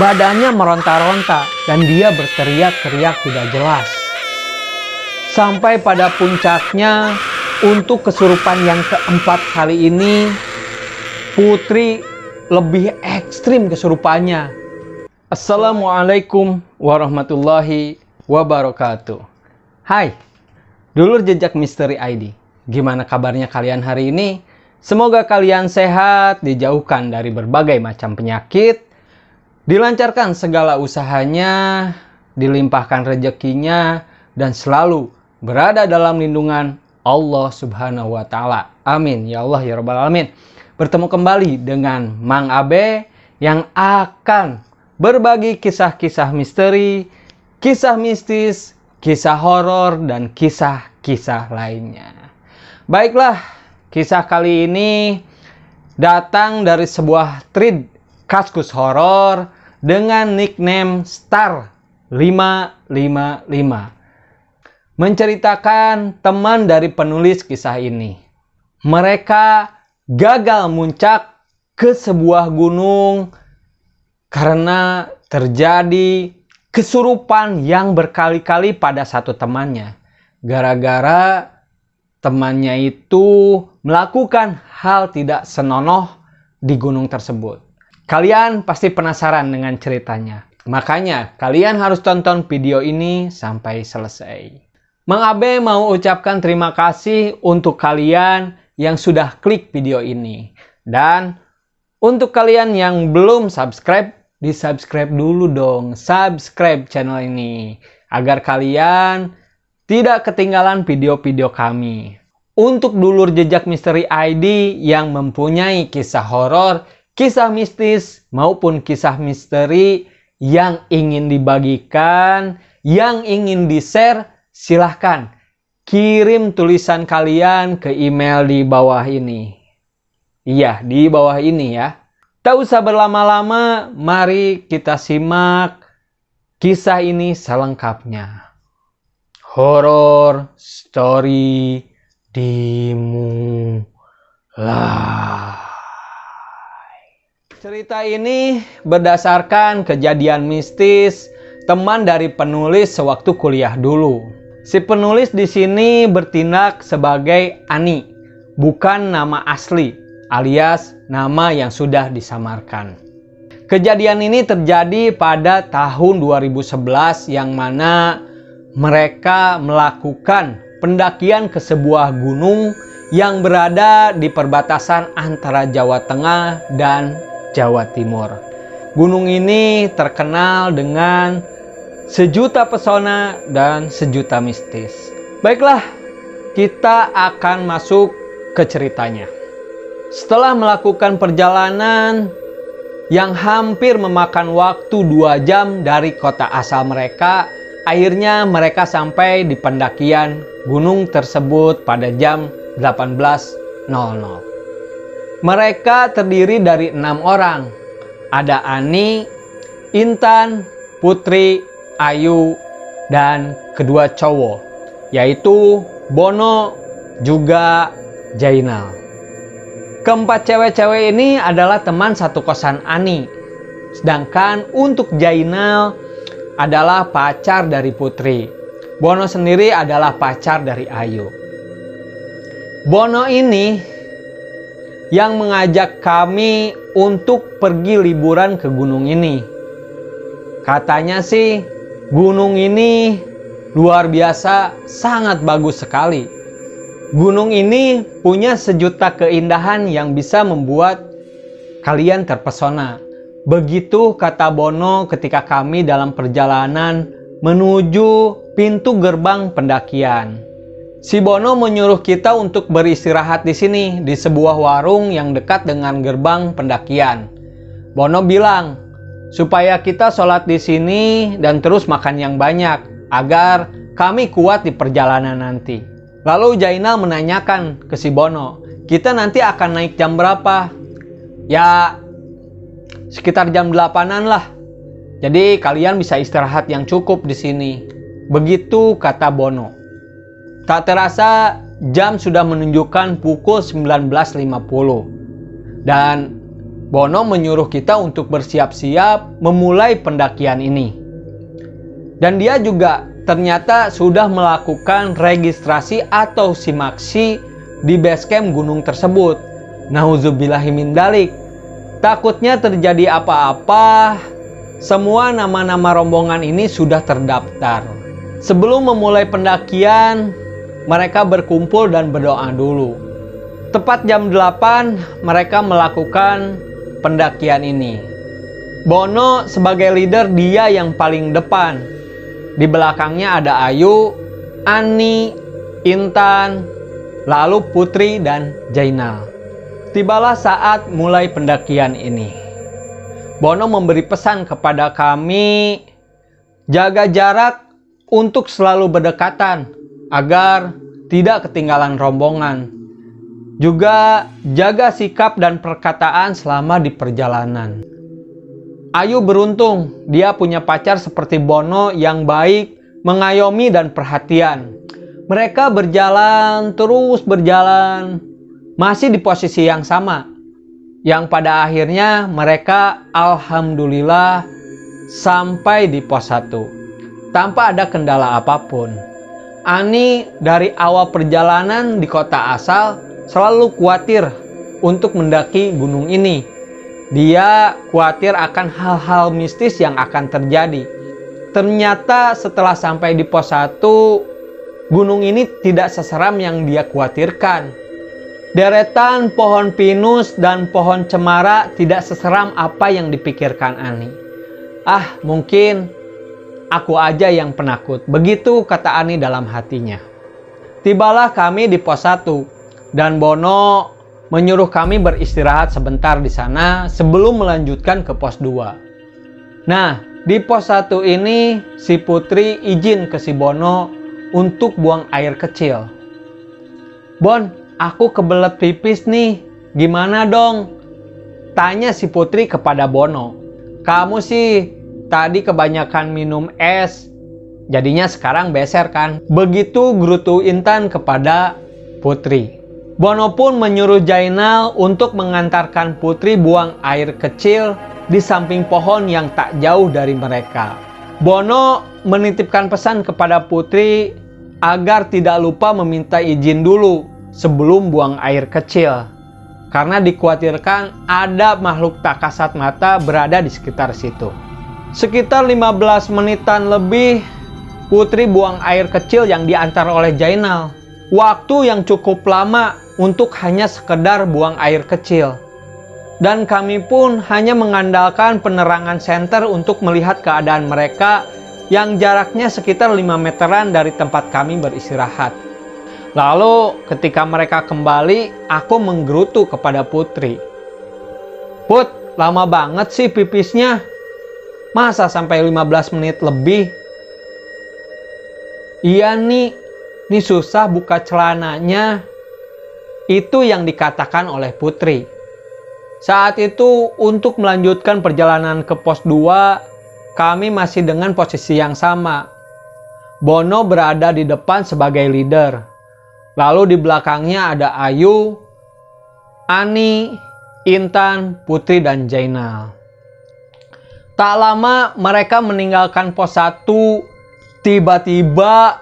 Badannya meronta-ronta dan dia berteriak-teriak tidak jelas. Sampai pada puncaknya, untuk kesurupan yang keempat kali ini, Putri lebih ekstrim kesurupannya. Assalamualaikum warahmatullahi wabarakatuh. Hai, dulur jejak Misteri ID. Gimana kabarnya kalian hari ini? Semoga kalian sehat, dijauhkan dari berbagai macam penyakit, dilancarkan segala usahanya, dilimpahkan rezekinya, dan selalu berada dalam lindungan Allah Subhanahu wa Ta'ala. Amin ya Allah ya Rabbal Alamin. Bertemu kembali dengan Mang Abe yang akan berbagi kisah-kisah misteri, kisah mistis, kisah horor, dan kisah-kisah lainnya. Baiklah, kisah kali ini datang dari sebuah thread Kaskus horor dengan nickname Star 555. Menceritakan teman dari penulis kisah ini. Mereka gagal muncak ke sebuah gunung karena terjadi kesurupan yang berkali-kali pada satu temannya. Gara-gara temannya itu melakukan hal tidak senonoh di gunung tersebut. Kalian pasti penasaran dengan ceritanya. Makanya kalian harus tonton video ini sampai selesai. Mang Abe mau ucapkan terima kasih untuk kalian yang sudah klik video ini. Dan untuk kalian yang belum subscribe, di-subscribe dulu dong. Subscribe channel ini agar kalian tidak ketinggalan video-video kami. Untuk dulur jejak Misteri ID yang mempunyai kisah horor, kisah mistis maupun kisah misteri yang ingin dibagikan, yang ingin di-share, silahkan kirim tulisan kalian ke email di bawah ini. Iya, di bawah ini ya. Tak usah berlama-lama, mari kita simak kisah ini selengkapnya. Horor Story dimulai. Cerita ini berdasarkan kejadian mistis teman dari penulis sewaktu kuliah dulu. Si penulis di sini bertindak sebagai Ani, bukan nama asli, alias nama yang sudah disamarkan. Kejadian ini terjadi pada tahun 2011 yang mana mereka melakukan pendakian ke sebuah gunung yang berada di perbatasan antara Jawa Tengah dan Jawa Timur. Gunung ini terkenal dengan sejuta pesona dan sejuta mistis. Baiklah, kita akan masuk ke ceritanya. Setelah melakukan perjalanan yang hampir memakan waktu 2 jam dari kota asal mereka, akhirnya mereka sampai di pendakian gunung tersebut pada jam 18.00. Mereka terdiri dari 6 orang. Ada Ani, Intan, Putri, Ayu, dan kedua cowok, yaitu Bono juga Jainal. Keempat cewek-cewek ini adalah teman satu kosan Ani. Sedangkan untuk Jainal adalah pacar dari Putri. Bono sendiri adalah pacar dari Ayu. Bono ini yang mengajak kami untuk pergi liburan ke gunung ini. Katanya sih gunung ini luar biasa, sangat bagus sekali. Gunung ini punya sejuta keindahan yang bisa membuat kalian terpesona. Begitu kata Bono ketika kami dalam perjalanan menuju pintu gerbang pendakian. Si Bono menyuruh kita untuk beristirahat di sini, di sebuah warung yang dekat dengan gerbang pendakian. Bono bilang, supaya kita sholat di sini dan terus makan yang banyak, agar kami kuat di perjalanan nanti. Lalu Jainal menanyakan ke si Bono, kita nanti akan naik jam berapa? Ya, sekitar jam 8-an lah. Jadi kalian bisa istirahat yang cukup di sini. Begitu kata Bono. Tak terasa jam sudah menunjukkan pukul 19.50. Dan Bono menyuruh kita untuk bersiap-siap memulai pendakian ini. Dan dia juga ternyata sudah melakukan registrasi atau simaksi di base camp gunung tersebut. Nauzubillahi min dzalik. Takutnya terjadi apa-apa, semua nama-nama rombongan ini sudah terdaftar. Sebelum memulai pendakian, mereka berkumpul dan berdoa dulu. Tepat jam 8, mereka melakukan pendakian ini. Bono sebagai leader, dia yang paling depan. Di belakangnya ada Ayu, Ani, Intan, lalu Putri dan Jainal. Tibalah saat mulai pendakian ini. Bono memberi pesan kepada kami, jaga jarak untuk selalu berdekatan agar tidak ketinggalan rombongan. Juga jaga sikap dan perkataan selama di perjalanan. Ayu beruntung, dia punya pacar seperti Bono yang baik, mengayomi dan perhatian. Mereka terus berjalan, masih di posisi yang sama. Yang pada akhirnya mereka alhamdulillah sampai di pos 1 tanpa ada kendala apapun. Ani dari awal perjalanan di kota asal selalu khawatir untuk mendaki gunung ini. Dia khawatir akan hal-hal mistis yang akan terjadi. Ternyata setelah sampai di pos 1, gunung ini tidak seseram yang dia khawatirkan. Deretan pohon pinus dan pohon cemara tidak seseram apa yang dipikirkan Ani. Mungkin aku aja yang penakut. Begitu kata Ani dalam hatinya. Tibalah kami di pos 1. Dan Bono menyuruh kami beristirahat sebentar di sana sebelum melanjutkan ke pos 2. Nah, di pos 1 ini si Putri izin ke si Bono untuk buang air kecil. Bon, aku kebelet pipis nih, gimana dong? Tanya si Putri kepada Bono. Kamu sih tadi kebanyakan minum es, jadinya sekarang beser kan? Begitu gerutu Intan kepada Putri. Bono pun menyuruh Jainal untuk mengantarkan Putri buang air kecil di samping pohon yang tak jauh dari mereka. Bono menitipkan pesan kepada Putri agar tidak lupa meminta izin dulu sebelum buang air kecil, karena dikhawatirkan ada makhluk tak kasat mata berada di sekitar situ. Sekitar 15 menitan lebih, Putri buang air kecil yang diantar oleh Jainal. Waktu yang cukup lama untuk hanya sekedar buang air kecil. Dan kami pun hanya mengandalkan penerangan senter untuk melihat keadaan mereka yang jaraknya sekitar 5 meteran dari tempat kami beristirahat. Lalu ketika mereka kembali, aku menggerutu kepada Putri. Put, lama banget sih pipisnya. Masa sampai 15 menit lebih? Iya nih, ini susah buka celananya. Itu yang dikatakan oleh Putri. Saat itu untuk melanjutkan perjalanan ke pos 2, kami masih dengan posisi yang sama. Bono berada di depan sebagai leader. Lalu di belakangnya ada Ayu, Ani, Intan, Putri, dan Jainal. Tak lama mereka meninggalkan pos 1. Tiba-tiba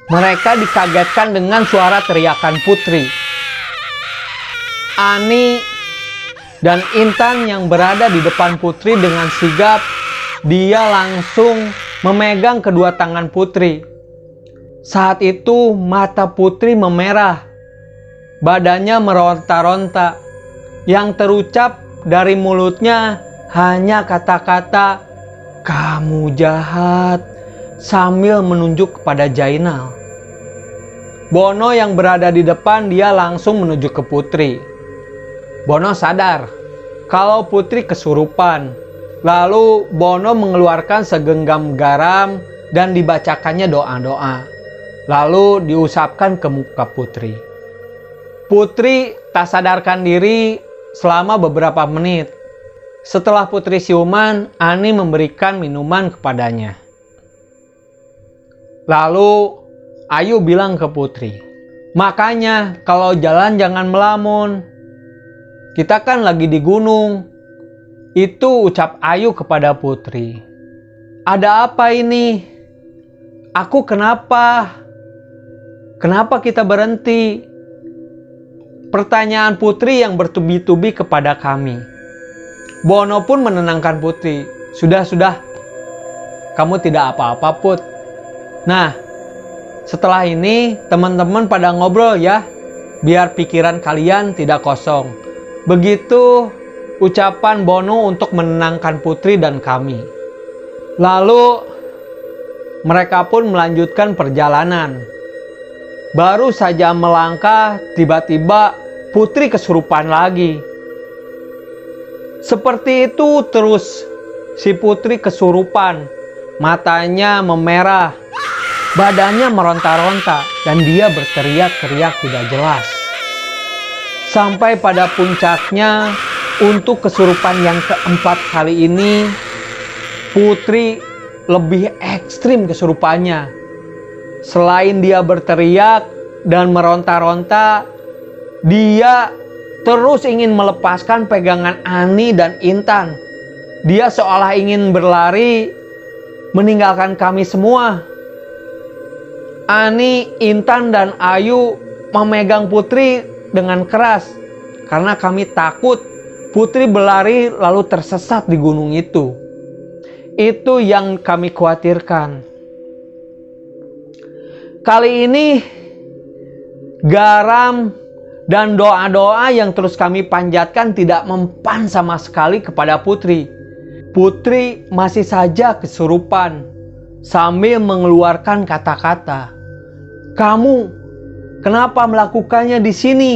mereka dikagetkan dengan suara teriakan Putri. Ani dan Intan yang berada di depan Putri dengan sigap, dia langsung memegang kedua tangan Putri. Saat itu mata Putri memerah, badannya meronta-ronta. Yang terucap dari mulutnya hanya kata-kata, "Kamu jahat," sambil menunjuk kepada Jainal. Bono yang berada di depan, dia langsung menuju ke Putri. Bono sadar kalau Putri kesurupan. Lalu Bono mengeluarkan segenggam garam dan dibacakannya doa-doa. Lalu diusapkan ke muka Putri. Putri tak sadarkan diri selama beberapa menit. Setelah Putri siuman, Ani memberikan minuman kepadanya. Lalu Ayu bilang ke Putri, "Makanya kalau jalan jangan melamun. Kita kan lagi di gunung, Itu ucap Ayu kepada Putri. Ada apa ini? Aku kenapa? Kenapa kita berhenti? Pertanyaan Putri yang bertubi-tubi kepada kami. Bono pun menenangkan Putri. Sudah. Kamu tidak apa-apa, Put. Nah, setelah ini teman-teman pada ngobrol ya, biar pikiran kalian tidak kosong. Begitu ucapan Bono untuk menenangkan Putri dan kami. Lalu mereka pun melanjutkan perjalanan. Baru saja melangkah, tiba-tiba Putri kesurupan lagi. Seperti itu terus si Putri kesurupan. Matanya memerah, badannya meronta-ronta, dan dia berteriak-teriak tidak jelas. Sampai pada puncaknya, untuk kesurupan yang keempat kali ini, Putri lebih ekstrim kesurupannya. Selain dia berteriak dan meronta-ronta, dia terus ingin melepaskan pegangan Ani dan Intan. Dia seolah ingin berlari, meninggalkan kami semua. Ani, Intan, dan Ayu memegang Putri dengan keras karena kami takut Putri berlari lalu tersesat di gunung itu. Itu yang kami khawatirkan. Kali ini garam dan doa-doa yang terus kami panjatkan tidak mempan sama sekali kepada Putri. Putri masih saja kesurupan sambil mengeluarkan kata-kata. "Kamu kenapa melakukannya di sini?"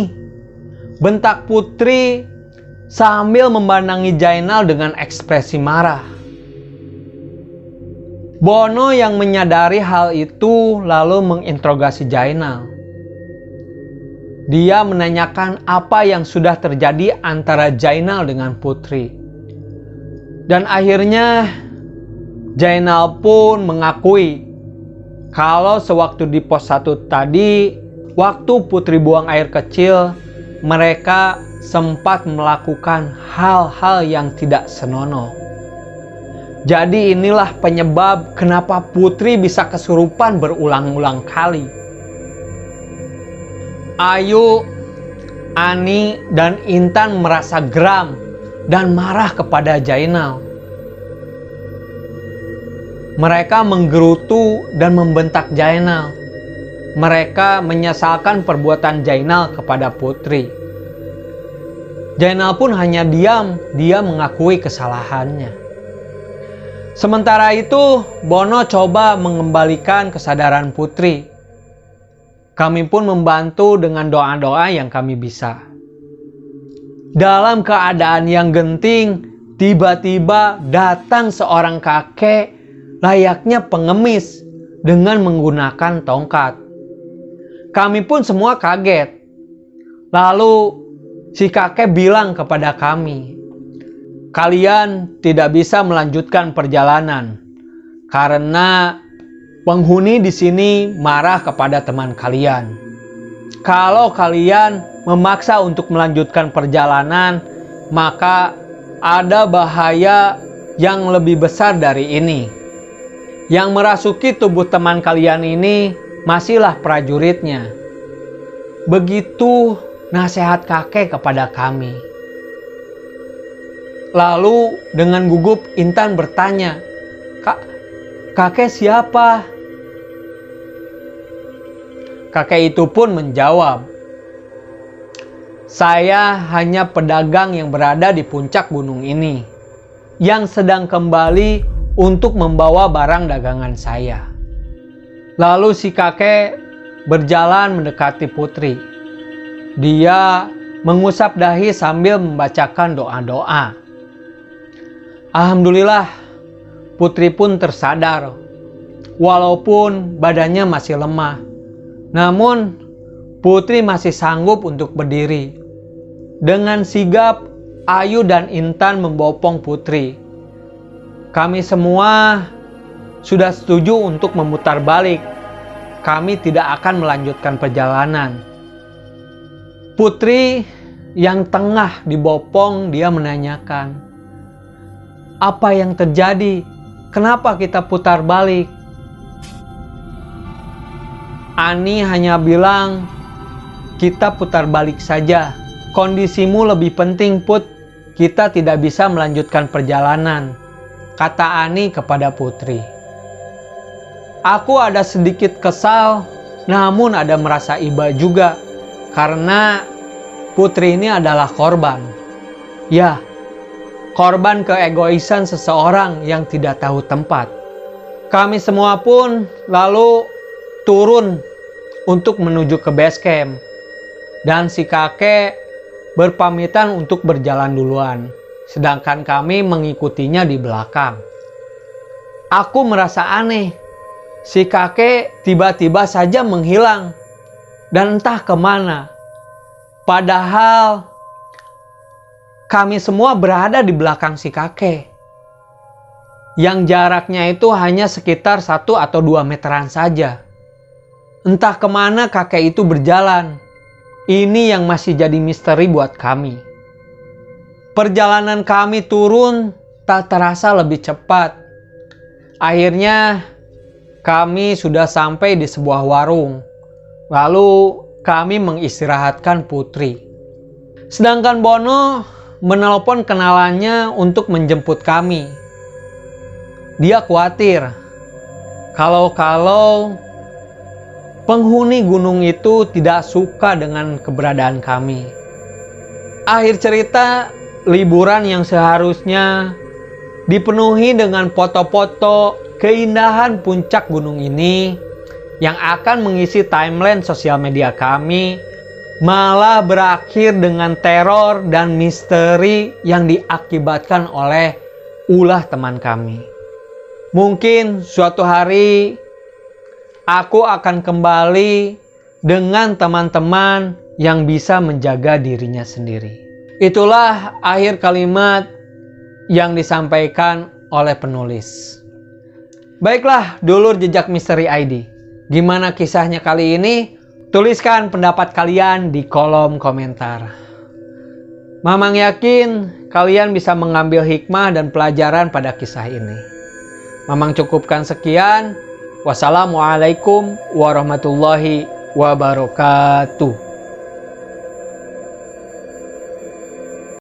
bentak Putri sambil memandangi Jainal dengan ekspresi marah. Bono yang menyadari hal itu lalu menginterogasi Jainal. Dia menanyakan apa yang sudah terjadi antara Jainal dengan Putri. Dan akhirnya Jainal pun mengakui kalau sewaktu di pos 1 tadi, waktu Putri buang air kecil, mereka sempat melakukan hal-hal yang tidak senonoh. Jadi inilah penyebab kenapa Putri bisa kesurupan berulang-ulang kali. Ayu, Ani, dan Intan merasa geram dan marah kepada Jainal. Mereka menggerutu dan membentak Jainal. Mereka menyesalkan perbuatan Jainal kepada Putri. Jainal pun hanya diam, dia mengakui kesalahannya. Sementara itu, Bono coba mengembalikan kesadaran Putri. Kami pun membantu dengan doa-doa yang kami bisa. Dalam keadaan yang genting, tiba-tiba datang seorang kakek layaknya pengemis dengan menggunakan tongkat. Kami pun semua kaget. Lalu si kakek bilang kepada kami, "Kalian tidak bisa melanjutkan perjalanan karena penghuni di sini marah kepada teman kalian. Kalau kalian memaksa untuk melanjutkan perjalanan, maka ada bahaya yang lebih besar dari ini. Yang merasuki tubuh teman kalian ini masihlah prajuritnya." Begitu nasihat kakek kepada kami. Lalu dengan gugup Intan bertanya, Kakek siapa?" Kakek itu pun menjawab, "Saya hanya pedagang yang berada di puncak gunung ini, yang sedang kembali untuk membawa barang dagangan saya." Lalu si kakek berjalan mendekati Putri. Dia mengusap dahi sambil membacakan doa-doa. Alhamdulillah, Putri pun tersadar. Walaupun badannya masih lemah, namun Putri masih sanggup untuk berdiri. Dengan sigap, Ayu dan Intan membopong Putri. Kami semua sudah setuju untuk memutar balik. Kami tidak akan melanjutkan perjalanan. Putri yang tengah dibopong, dia menanyakan, Apa yang terjadi? Kenapa kita putar balik? Ani hanya bilang, kita putar balik saja. Kondisimu lebih penting, Put. Kita tidak bisa melanjutkan perjalanan, kata Ani kepada Putri. Aku ada sedikit kesal, namun ada merasa iba juga, karena Putri ini adalah korban. Ya, korban keegoisan seseorang yang tidak tahu tempat. Kami semua pun lalu turun untuk menuju ke base camp. Dan si kakek berpamitan untuk berjalan duluan. Sedangkan kami mengikutinya di belakang. Aku merasa aneh. Si kakek tiba-tiba saja menghilang. Dan entah kemana. Padahal kami semua berada di belakang si kakek. Yang jaraknya itu hanya sekitar 1 atau 2 meteran saja. Entah kemana kakek itu berjalan. Ini yang masih jadi misteri buat kami. Perjalanan kami turun tak terasa lebih cepat. Akhirnya kami sudah sampai di sebuah warung. Lalu kami mengistirahatkan Putri. Sedangkan Bono menelpon kenalannya untuk menjemput kami. Dia khawatir kalau penghuni gunung itu tidak suka dengan keberadaan kami. Akhir cerita, liburan yang seharusnya dipenuhi dengan foto-foto keindahan puncak gunung ini yang akan mengisi timeline sosial media kami malah berakhir dengan teror dan misteri yang diakibatkan oleh ulah teman kami. Mungkin suatu hari aku akan kembali dengan teman-teman yang bisa menjaga dirinya sendiri. Itulah akhir kalimat yang disampaikan oleh penulis. Baiklah, dulur jejak misteri ID. Gimana kisahnya kali ini? Tuliskan pendapat kalian di kolom komentar. Mamang yakin kalian bisa mengambil hikmah dan pelajaran pada kisah ini. Mamang cukupkan sekian. Wassalamualaikum warahmatullahi wabarakatuh.